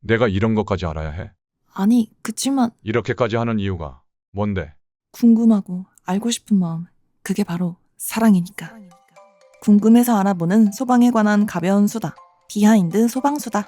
내가 이런 것까지 알아야 해? 아니, 그치만 이렇게까지 하는 이유가 뭔데? 궁금하고 알고 싶은 마음, 그게 바로 사랑이니까. 궁금해서 알아보는 소방에 관한 가벼운 수다, 비하인드 소방수다.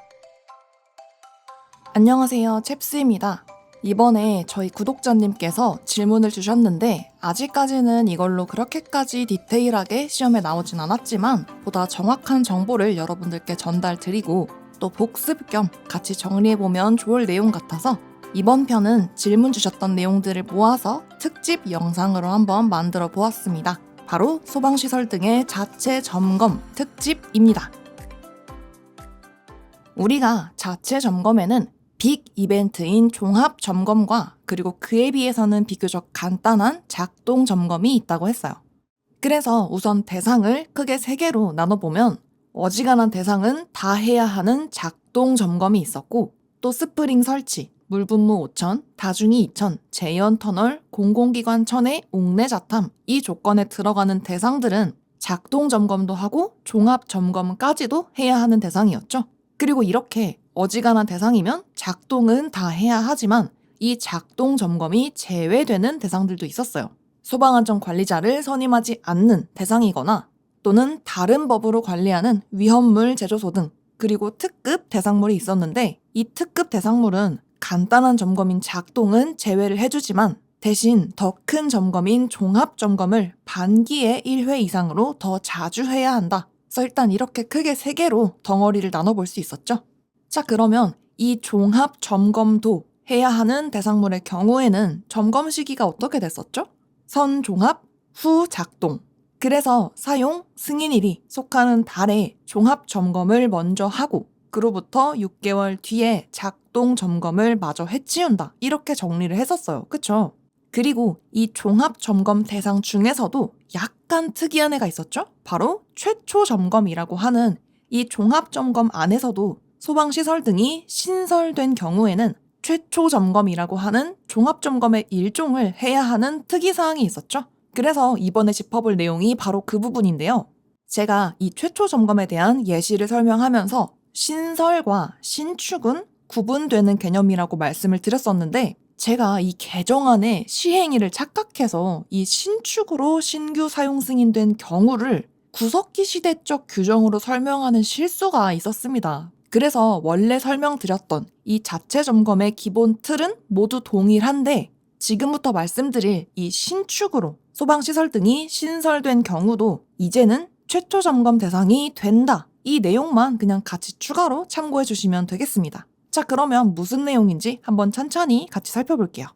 안녕하세요, 챕스입니다. 이번에 저희 구독자님께서 질문을 주셨는데 아직까지는 이걸로 그렇게까지 디테일하게 시험에 나오진 않았지만 보다 정확한 정보를 여러분들께 전달드리고 또 복습 겸 같이 정리해보면 좋을 내용 같아서 이번 편은 질문 주셨던 내용들을 모아서 특집 영상으로 한번 만들어 보았습니다. 바로 소방시설 등의 자체 점검 특집입니다. 우리가 자체 점검에는 빅 이벤트인 종합 점검과 그리고 그에 비해서는 비교적 간단한 작동 점검이 있다고 했어요. 그래서 우선 대상을 크게 3개로 나눠보면 어지간한 대상은 다 해야 하는 작동 점검이 있었고 또 스프링 설치, 물분무 5천, 다중이 2천, 제연 터널, 공공기관 1,000의 옥내 자탐 이 조건에 들어가는 대상들은 작동 점검도 하고 종합 점검까지도 해야 하는 대상이었죠. 그리고 이렇게 어지간한 대상이면 작동은 다 해야 하지만 이 작동 점검이 제외되는 대상들도 있었어요. 소방안전관리자를 선임하지 않는 대상이거나 또는 다른 법으로 관리하는 위험물 제조소 등 그리고 특급 대상물이 있었는데 이 특급 대상물은 간단한 점검인 작동은 제외를 해주지만 대신 더 큰 점검인 종합 점검을 반기에 1회 이상으로 더 자주 해야 한다. 그래서 일단 이렇게 크게 3개로 덩어리를 나눠볼 수 있었죠. 자, 그러면 이 종합 점검도 해야 하는 대상물의 경우에는 점검 시기가 어떻게 됐었죠? 선 종합, 후 작동. 그래서 사용 승인일이 속하는 달에 종합 점검을 먼저 하고 그로부터 6개월 뒤에 작동 점검을 마저 해치운다. 이렇게 정리를 했었어요. 그쵸? 그리고 이 종합 점검 대상 중에서도 약간 특이한 애가 있었죠? 바로 최초 점검이라고 하는 이 종합 점검 안에서도 소방시설 등이 신설된 경우에는 최초 점검이라고 하는 종합 점검의 일종을 해야 하는 특이사항이 있었죠. 그래서 이번에 짚어볼 내용이 바로 그 부분인데요. 제가 이 최초 점검에 대한 예시를 설명하면서 신설과 신축은 구분되는 개념이라고 말씀을 드렸었는데 제가 이 개정안의 시행일을 착각해서 이 신축으로 신규 사용 승인된 경우를 구석기 시대적 규정으로 설명하는 실수가 있었습니다. 그래서 원래 설명드렸던 이 자체 점검의 기본 틀은 모두 동일한데 지금부터 말씀드릴 이 신축으로 소방시설 등이 신설된 경우도 이제는 최초 점검 대상이 된다. 이 내용만 그냥 같이 추가로 참고해 주시면 되겠습니다. 자, 그러면 무슨 내용인지 한번 천천히 같이 살펴볼게요.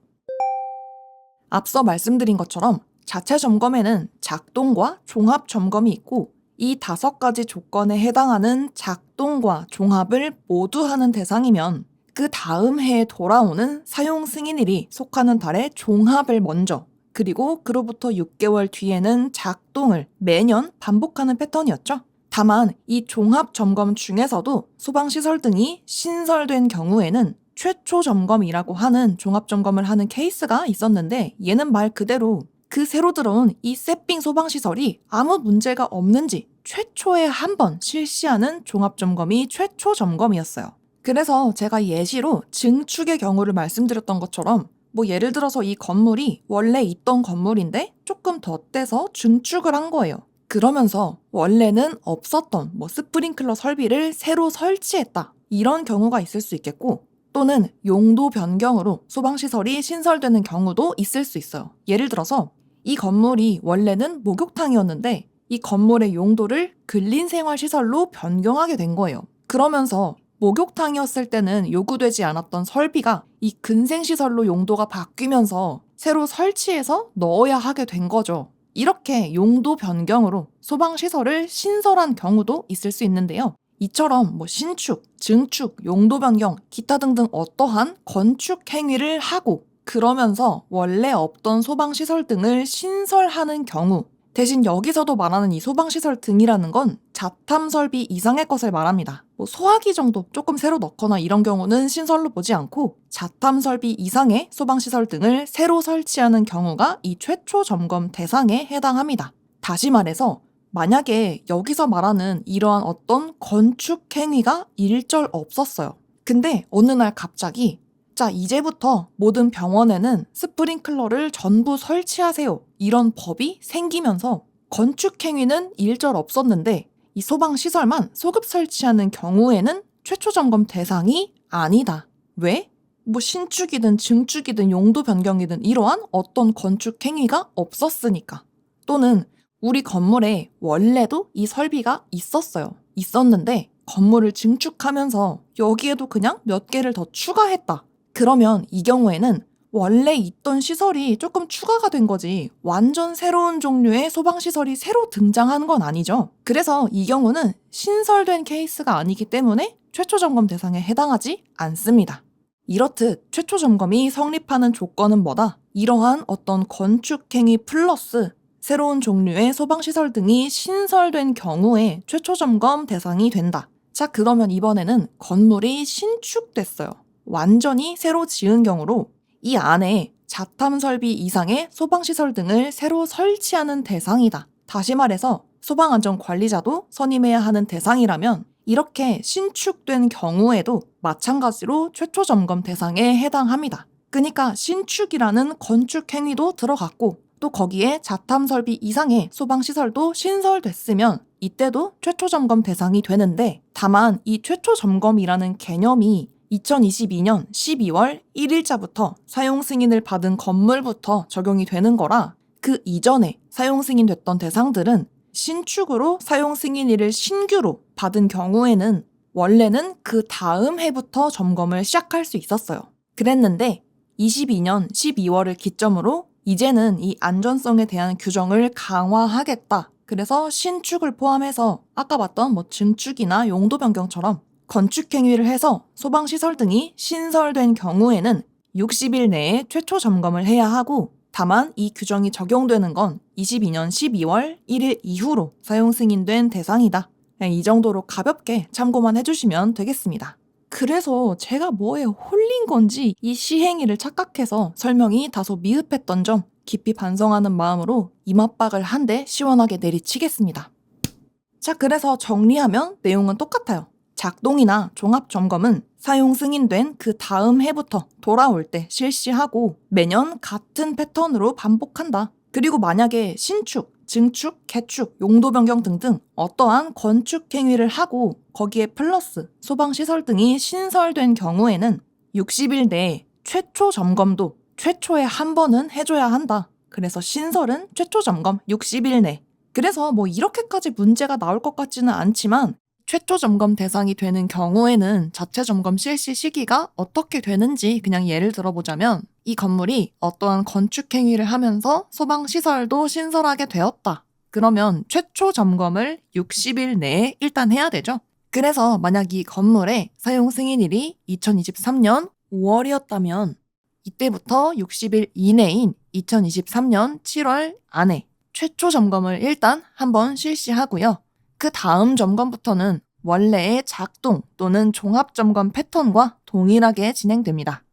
앞서 말씀드린 것처럼 자체 점검에는 작동과 종합 점검이 있고 이 5가지 조건에 해당하는 작동과 종합을 모두 하는 대상이면 그 다음 해에 돌아오는 사용 승인일이 속하는 달에 종합을 먼저 그리고 그로부터 6개월 뒤에는 작동을 매년 반복하는 패턴이었죠. 다만 이 종합 점검 중에서도 소방시설 등이 신설된 경우에는 최초 점검이라고 하는 종합 점검을 하는 케이스가 있었는데 얘는 말 그대로 그 새로 들어온 이 세핑 소방시설이 아무 문제가 없는지 최초에 한 번 실시하는 종합 점검이 최초 점검이었어요. 그래서 제가 예시로 증축의 경우를 말씀드렸던 것처럼 뭐 예를 들어서 이 건물이 원래 있던 건물인데 조금 덧대서 증축을 한 거예요. 그러면서 원래는 없었던 뭐 스프링클러 설비를 새로 설치했다. 이런 경우가 있을 수 있겠고 또는 용도 변경으로 소방시설이 신설되는 경우도 있을 수 있어요. 예를 들어서 이 건물이 원래는 목욕탕이었는데 이 건물의 용도를 근린생활시설로 변경하게 된 거예요. 그러면서 목욕탕이었을 때는 요구되지 않았던 설비가 이 근생시설로 용도가 바뀌면서 새로 설치해서 넣어야 하게 된 거죠. 이렇게 용도 변경으로 소방시설을 신설한 경우도 있을 수 있는데요. 이처럼 뭐 신축, 증축, 용도 변경, 기타 등등 어떠한 건축 행위를 하고 그러면서 원래 없던 소방시설 등을 신설하는 경우 대신 여기서도 말하는 이 소방시설 등이라는 건 자탐 설비 이상의 것을 말합니다. 뭐 소화기 정도 조금 새로 넣거나 이런 경우는 신설로 보지 않고 자탐 설비 이상의 소방시설 등을 새로 설치하는 경우가 이 최초 점검 대상에 해당합니다. 다시 말해서 만약에 여기서 말하는 이러한 어떤 건축 행위가 일절 없었어요. 근데 어느 날 갑자기 자, 이제부터 모든 병원에는 스프링클러를 전부 설치하세요. 이런 법이 생기면서 건축행위는 일절 없었는데 이 소방시설만 소급 설치하는 경우에는 최초 점검 대상이 아니다. 왜? 뭐 신축이든 증축이든 용도 변경이든 이러한 어떤 건축행위가 없었으니까. 또는 우리 건물에 원래도 이 설비가 있었어요. 있었는데 건물을 증축하면서 여기에도 그냥 몇 개를 더 추가했다. 그러면 이 경우에는 원래 있던 시설이 조금 추가가 된 거지 완전 새로운 종류의 소방시설이 새로 등장한 건 아니죠. 그래서 이 경우는 신설된 케이스가 아니기 때문에 최초 점검 대상에 해당하지 않습니다. 이렇듯 최초 점검이 성립하는 조건은 뭐다? 이러한 어떤 건축행위 플러스 새로운 종류의 소방시설 등이 신설된 경우에 최초 점검 대상이 된다. 자, 그러면 이번에는 건물이 신축됐어요. 완전히 새로 지은 경우로 이 안에 자탐 설비 이상의 소방시설 등을 새로 설치하는 대상이다. 다시 말해서 소방안전관리자도 선임해야 하는 대상이라면 이렇게 신축된 경우에도 마찬가지로 최초 점검 대상에 해당합니다. 그러니까 신축이라는 건축 행위도 들어갔고 또 거기에 자탐 설비 이상의 소방시설도 신설됐으면 이때도 최초 점검 대상이 되는데 다만 이 최초 점검이라는 개념이 2022년 12월 1일자부터 사용 승인을 받은 건물부터 적용이 되는 거라 그 이전에 사용 승인됐던 대상들은 신축으로 사용 승인일을 신규로 받은 경우에는 원래는 그 다음 해부터 점검을 시작할 수 있었어요. 그랬는데 22년 12월을 기점으로 이제는 이 안전성에 대한 규정을 강화하겠다. 그래서 신축을 포함해서 아까 봤던 뭐 증축이나 용도 변경처럼 건축 행위를 해서 소방시설 등이 신설된 경우에는 60일 내에 최초 점검을 해야 하고 다만 이 규정이 적용되는 건 22년 12월 1일 이후로 사용 승인된 대상이다. 이 정도로 가볍게 참고만 해주시면 되겠습니다. 그래서 제가 뭐에 홀린 건지 이 시행일을 착각해서 설명이 다소 미흡했던 점 깊이 반성하는 마음으로 이맛박을 한 대 시원하게 내리치겠습니다. 자, 그래서 정리하면 내용은 똑같아요. 작동이나 종합점검은 사용 승인된 그 다음 해부터 돌아올 때 실시하고 매년 같은 패턴으로 반복한다. 그리고 만약에 신축, 증축, 개축, 용도 변경 등등 어떠한 건축 행위를 하고 거기에 플러스 소방시설 등이 신설된 경우에는 60일 내에 최초 점검도 최초에 한 번은 해줘야 한다. 그래서 신설은 최초 점검 60일 내. 그래서 뭐 이렇게까지 문제가 나올 것 같지는 않지만 최초 점검 대상이 되는 경우에는 자체 점검 실시 시기가 어떻게 되는지 그냥 예를 들어보자면 이 건물이 어떠한 건축 행위를 하면서 소방시설도 신설하게 되었다. 그러면 최초 점검을 60일 내에 일단 해야 되죠. 그래서 만약 이 건물의 사용 승인일이 2023년 5월이었다면 이때부터 60일 이내인 2023년 7월 안에 최초 점검을 일단 한번 실시하고요. 그 다음 점검부터는 원래의 작동 또는 종합점검 패턴과 동일하게 진행됩니다.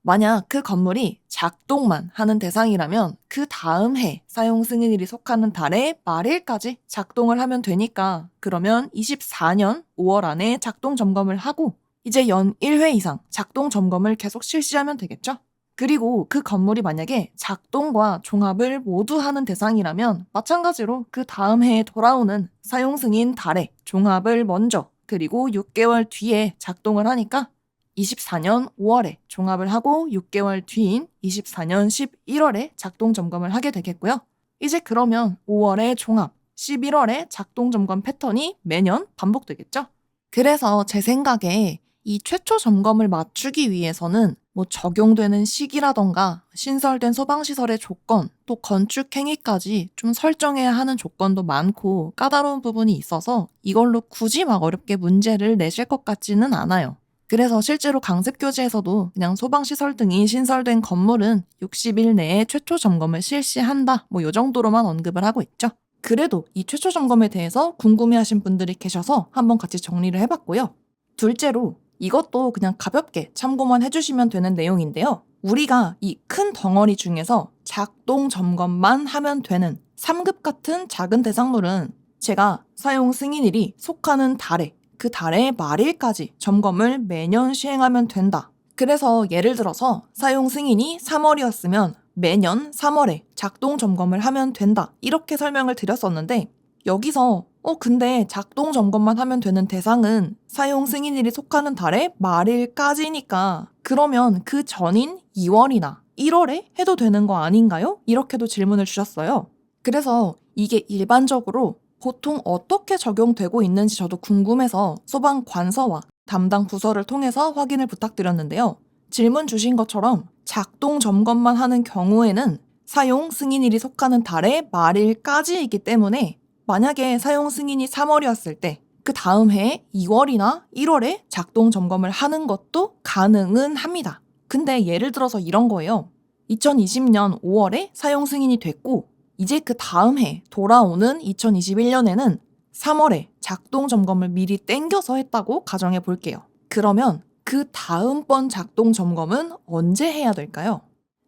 만약 그 건물이 작동만 하는 대상이라면 그 다음 해 사용 승인일이 속하는 달의 말일까지 작동을 하면 되니까 그러면 24년 5월 안에 작동 점검을 하고 이제 연 1회 이상 작동 점검을 계속 실시하면 되겠죠? 그리고 그 건물이 만약에 작동과 종합을 모두 하는 대상이라면 마찬가지로 그 다음 해에 돌아오는 사용 승인 달에 종합을 먼저 그리고 6개월 뒤에 작동을 하니까 24년 5월에 종합을 하고 6개월 뒤인 24년 11월에 작동 점검을 하게 되겠고요. 이제 그러면 5월에 종합, 11월에 작동 점검 패턴이 매년 반복되겠죠? 그래서 제 생각에 이 최초 점검을 맞추기 위해서는 뭐 적용되는 시기라던가 신설된 소방시설의 조건, 또 건축 행위까지 좀 설정해야 하는 조건도 많고 까다로운 부분이 있어서 이걸로 굳이 막 어렵게 문제를 내실 것 같지는 않아요. 그래서 실제로 강습교재에서도 그냥 소방시설 등이 신설된 건물은 60일 내에 최초 점검을 실시한다. 뭐 이 정도로만 언급을 하고 있죠. 그래도 이 최초 점검에 대해서 궁금해하신 분들이 계셔서 한번 같이 정리를 해봤고요. 둘째로 이것도 그냥 가볍게 참고만 해주시면 되는 내용인데요. 우리가 이 큰 덩어리 중에서 작동 점검만 하면 되는 3급 같은 작은 대상물은 제가 사용 승인일이 속하는 달에 그 달의 말일까지 점검을 매년 시행하면 된다. 그래서 예를 들어서 사용 승인이 3월이었으면 매년 3월에 작동 점검을 하면 된다. 이렇게 설명을 드렸었는데 여기서 근데 작동 점검만 하면 되는 대상은 사용 승인일이 속하는 달의 말일까지니까 그러면 그 전인 2월이나 1월에 해도 되는 거 아닌가요? 이렇게도 질문을 주셨어요. 그래서 이게 일반적으로 보통 어떻게 적용되고 있는지 저도 궁금해서 소방관서와 담당 부서를 통해서 확인을 부탁드렸는데요. 질문 주신 것처럼 작동 점검만 하는 경우에는 사용 승인일이 속하는 달의 말일까지이기 때문에 만약에 사용 승인이 3월이었을 때 그 다음 해에 2월이나 1월에 작동 점검을 하는 것도 가능은 합니다. 근데 예를 들어서 이런 거예요. 2020년 5월에 사용 승인이 됐고 이제 그 다음 해 돌아오는 2021년에는 3월에 작동 점검을 미리 땡겨서 했다고 가정해 볼게요. 그러면 그 다음번 작동 점검은 언제 해야 될까요?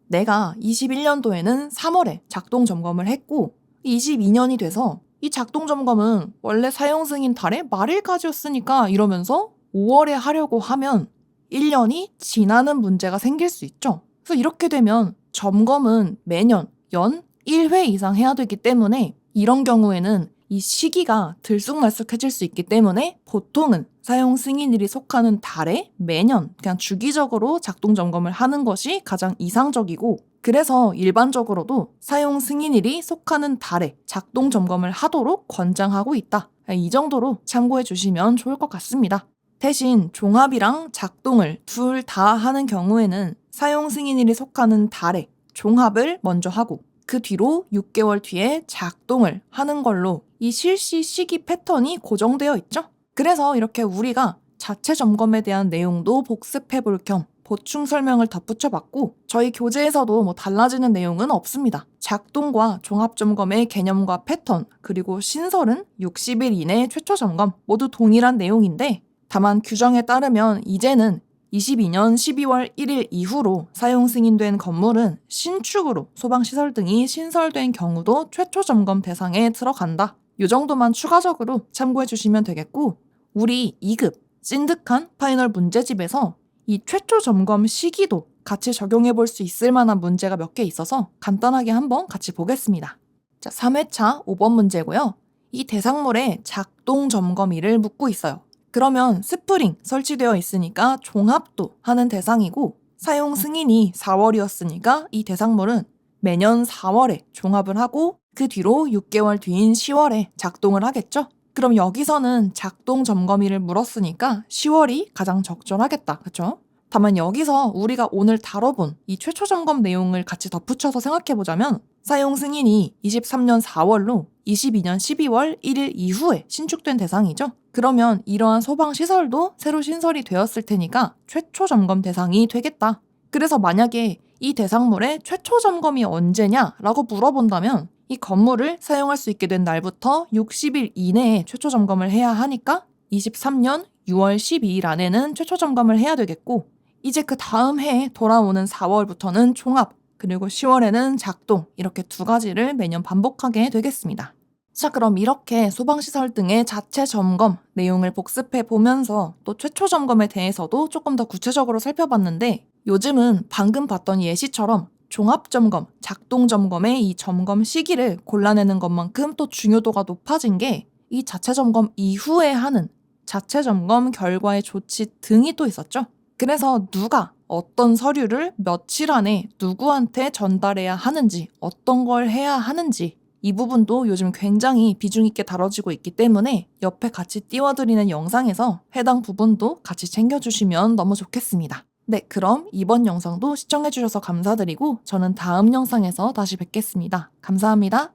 내가 21년도에는 3월에 작동 점검을 했고 22년이 돼서 이 작동 점검은 원래 사용 승인 달의 말일까지였으니까 이러면서 5월에 하려고 하면 1년이 지나는 문제가 생길 수 있죠. 그래서 이렇게 되면 점검은 매년 연 1회 이상 해야 되기 때문에 이런 경우에는 이 시기가 들쑥날쑥해질 수 있기 때문에 보통은 사용 승인일이 속하는 달에 매년 그냥 주기적으로 작동 점검을 하는 것이 가장 이상적이고 그래서 일반적으로도 사용 승인일이 속하는 달에 작동 점검을 하도록 권장하고 있다. 이 정도로 참고해 주시면 좋을 것 같습니다. 대신 종합이랑 작동을 둘 다 하는 경우에는 사용 승인일이 속하는 달에 종합을 먼저 하고 그 뒤로 6개월 뒤에 작동을 하는 걸로 이 실시 시기 패턴이 고정되어 있죠. 그래서 이렇게 우리가 자체 점검에 대한 내용도 복습해 볼 겸 보충 설명을 덧붙여 봤고 저희 교재에서도 달라지는 내용은 없습니다. 작동과 종합 점검의 개념과 패턴 그리고 신설은 60일 이내 최초 점검 모두 동일한 내용인데 다만 규정에 따르면 이제는 22년 12월 1일 이후로 사용 승인된 건물은 신축으로 소방시설 등이 신설된 경우도 최초 점검 대상에 들어간다. 이 정도만 추가적으로 참고해 주시면 되겠고 우리 2급 찐득한 파이널 문제집에서 이 최초 점검 시기도 같이 적용해 볼 수 있을 만한 문제가 몇 개 있어서 간단하게 한번 같이 보겠습니다. 자, 3회차 5번 문제고요. 이 대상물의 작동 점검일을 묻고 있어요. 그러면 스프링 설치되어 있으니까 종합도 하는 대상이고 사용 승인이 4월이었으니까 이 대상물은 매년 4월에 종합을 하고 그 뒤로 6개월 뒤인 10월에 작동을 하겠죠? 그럼 여기서는 작동 점검일을 물었으니까 10월이 가장 적절하겠다. 그쵸? 다만 여기서 우리가 오늘 다뤄본 이 최초 점검 내용을 같이 덧붙여서 생각해보자면 사용 승인이 23년 4월로 22년 12월 1일 이후에 신축된 대상이죠. 그러면 이러한 소방시설도 새로 신설이 되었을 테니까 최초 점검 대상이 되겠다. 그래서 만약에 이 대상물의 최초 점검이 언제냐라고 물어본다면 이 건물을 사용할 수 있게 된 날부터 60일 이내에 최초 점검을 해야 하니까 23년 6월 12일 안에는 최초 점검을 해야 되겠고 이제 그 다음 해에 돌아오는 4월부터는 종합 그리고 10월에는 작동 이렇게 두 가지를 매년 반복하게 되겠습니다. 자, 그럼 이렇게 소방시설 등의 자체 점검 내용을 복습해 보면서 또 최초 점검에 대해서도 조금 더 구체적으로 살펴봤는데 요즘은 방금 봤던 예시처럼 종합점검, 작동점검의 이 점검 시기를 골라내는 것만큼 또 중요도가 높아진 게 이 자체점검 이후에 하는 자체점검 결과의 조치 등이 또 있었죠. 그래서 누가 어떤 서류를 며칠 안에 누구한테 전달해야 하는지, 어떤 걸 해야 하는지 이 부분도 요즘 굉장히 비중 있게 다뤄지고 있기 때문에 옆에 같이 띄워드리는 영상에서 해당 부분도 같이 챙겨주시면 너무 좋겠습니다. 네, 그럼 이번 영상도 시청해주셔서 감사드리고 저는 다음 영상에서 다시 뵙겠습니다. 감사합니다.